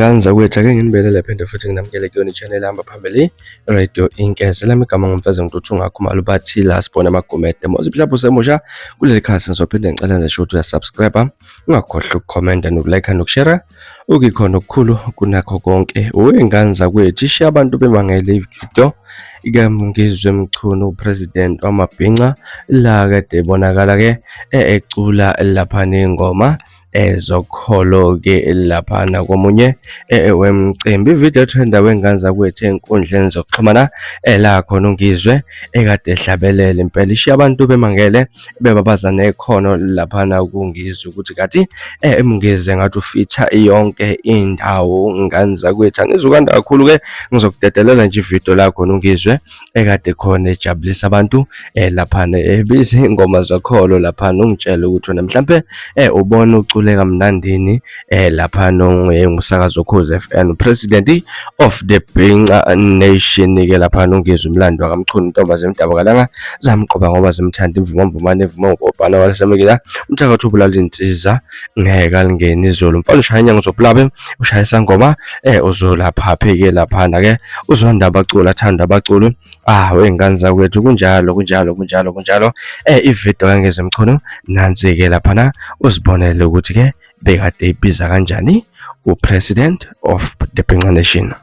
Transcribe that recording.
nganza kwetha-ke nginibelele phinde futhi nginamukele kuyona i-channel yami phambili Radio Inkeze. Lami igama ngumfeze ngithuthi ungakhumala ubathila sibone amagumede mozi mhlawumbe usemusha kuleli khasi ngizophinde ngicela nje ukuthi uyasubscribe, ungakhohlwa ukukhomenta nokulike nokushare. Ukikhona okukhulu kunakho konke. Wenganza kwethu ishiya abantu bemangele ividiyo ikamngizwe Mchunu upresident wamabhinca la kade ebonakala ke ecula lapha nengoma ezokholo ke laphana komunye wemcimbi. Ivideo trend wenganza kwethu enkundleni zokuxhumana la khona ungizwe ekade ehlabelele impela ishiya abantu bemangele bebabaza nekhono laphana kungizwe ukuthi kathi emngize ngathi ufitha yonke indawo nganza kwethu. Angizukanda kakhulu ke ngizokudedelela nje ivideo la khona ungizwe ekade khona ejabulisa abantu laphana ebiza ingoma zokholo laphana. Ungitshela ukuthi wena mhlambe ubona uculeka mnandini laphana ngusakazo Ukhozi FM president of the Bhinca Nation ke laphana ungizwe umlando wakamchunu intombazi emdabakalanga zamqoba ngoba zimthanda imvumamvumane evuma ubhana walasemekela umthakathi ubulala insizwa ngeke lingene izolo mfana ushaya inyanga zobulabe ushaya isangoma uzolapha pheke laphana ke uzonda abaculi athanda abaculi wenganza kwethu kunjalo ivideo kangeze Mchunu nansi ke laphana uzibonele ukuthi ke bekade ibiza kanjani upresident of the Bhinca Nation.